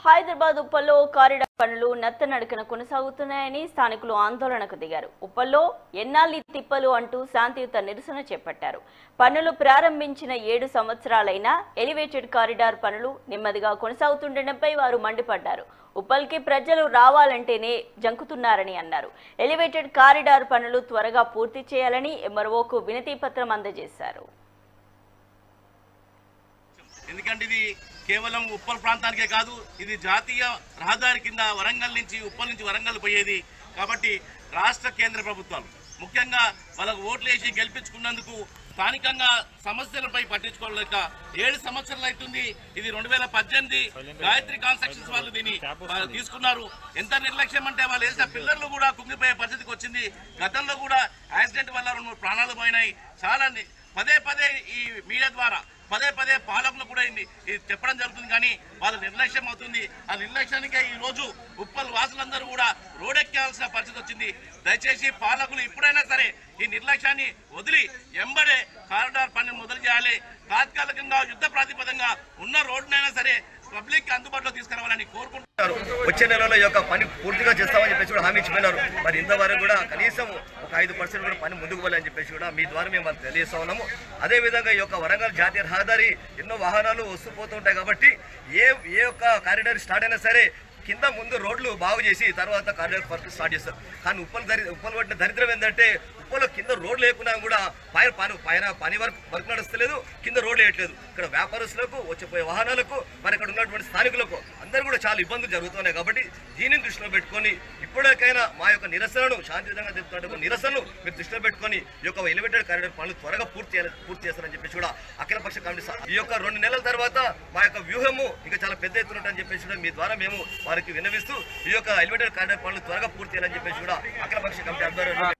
Hyderabad ఉప్పల్లో corridor పనులు నత్తనడకన కొనసాగుతున్నాయని స్థానికులు ఆందోళనకు దిగారు. ఉప్పల్లో ఎన్నాలి తిప్పలు అంటూ శాంతియుత నిరసన చేపట్టారు. పనులు ప్రారంభించిన 7 సంవత్సరాలైనా ఎలివేటెడ్ కారిడార్ పనులు నెమ్మదిగా కొనసాగుతుండటంపై వారు మండిపడ్డారు. ఉప్పల్కి ప్రజలు రావాలంటేనే జంకుతున్నారని అన్నారు. ఎలివేటెడ్ కారిడార్ పనులు త్వరగా పూర్తి చేయాలని ఎంఆర్ఓకు వినతి పత్రం అందజేశారు. ఎందుకంటే ఇది కేవలం ఉప్పల్ ప్రాంతానికే కాదు, ఇది జాతీయ రహదారి కింద వరంగల్ నుంచి ఉప్పల్ నుంచి వరంగల్ పోయేది. కాబట్టి రాష్ట్ర కేంద్ర ప్రభుత్వాలు ముఖ్యంగా వాళ్ళకు ఓట్లు వేసి గెలిపించుకున్నందుకు స్థానికంగా సమస్యలపై పట్టించుకోలేక 7 సంవత్సరాలు అవుతుంది. ఇది 2018 గాయత్రి కన్స్ట్రక్షన్స్ వాళ్ళు దీన్ని తీసుకున్నారు. ఎంత నిర్లక్ష్యం అంటే వాళ్ళు వేసిన పిల్లర్లు కూడా కుంగిపోయే పరిస్థితికి వచ్చింది. గతంలో కూడా యాక్సిడెంట్ వల్ల 2 ప్రాణాలు పోయినాయి. చాలా పదే ఈ మీడియా ద్వారా పదే పాలకులు కూడా ఇది చెప్పడం జరుగుతుంది, కానీ వాళ్ళ నిర్లక్ష్యం అవుతుంది. ఆ నిర్లక్ష్యానికే ఈ రోజు ఉప్పల్ వాసులందరూ కూడా రోడెక్కాల్సిన పరిస్థితి వచ్చింది. దయచేసి పాలకులు ఇప్పుడైనా సరే ఈ నిర్లక్ష్యాన్ని వదిలి ఎంబడే కారిడార్ పని మొదలు చేయాలి. తాత్కాలికంగా యుద్ధ ప్రాతిపదంగా ఉన్న రోడ్డునైనా సరే పబ్లిక్ అందుబాటులో తీసుకురావాలని కోరుకుంటున్నారు. వచ్చే నెలలో ఈ యొక్క పని పూర్తిగా చేస్తామని చెప్పేసి కూడా హామీ ఇచ్చిపోయినారు. మరి ఇంతవరకు కూడా కనీసం ఒక 5% కూడా పని ముందుకు పోవాలని చెప్పేసి కూడా మీ ద్వారా మేము తెలియజేస్తా ఉన్నాము. అదేవిధంగా ఈ యొక్క వరంగల్ జాతీయ రహదారి ఎన్నో వాహనాలు వస్తూ పోతూ ఉంటాయి. కాబట్టి ఏ ఒక్క కారిడార్ స్టార్ట్ అయినా సరే కింద ముందు రోడ్లు బాగు చేసి తర్వాత కారిడార్ వర్క్ స్టార్ట్ చేస్తారు. కానీ ఉప్పల్ పట్టిన దరిద్రం ఏంటంటే ఉప్పల్లో కింద రోడ్లు లేకున్నా కూడా పైన పని వర్క్ నడుస్తలేదు, కింద రోడ్లు వేయట్లేదు. ఇక్కడ వ్యాపారస్తులకు వచ్చేపోయే వాహనాలకు మరి ఇక్కడ ఉన్నటువంటి స్థానికులకు అందరూ కూడా చాలా ఇబ్బందులు జరుగుతున్నాయి. కాబట్టి దీనిని దృష్టిలో పెట్టుకొని ఇప్పటికైనా మా యొక్క నిరసనను శాంతియుతంగా చెప్తున్నట్టు నిరసనను మీరు దృష్టిలో పెట్టుకొని ఈ యొక్క ఎలివేటెడ్ కారిడార్ పనులు త్వరగా పూర్తి చేస్తారని చెప్పేసి కూడా అఖిలపక్ష కమిటీ ఈ యొక్క 2 నెలల తర్వాత మా యొక్క వ్యూహము ఇంకా చాలా పెద్ద ఎత్తున ఉంటుందని చెప్పేసి కూడా మీ ద్వారా మేము వారికి విన్నవిస్తూ ఈ యొక్క ఎలివేటెడ్ కారిడార్ పనులు త్వరగా పూర్తి చేయాలని చెప్పేసి కూడా అఖిలపక్ష కమిటీ ఆధ్వర్యంలో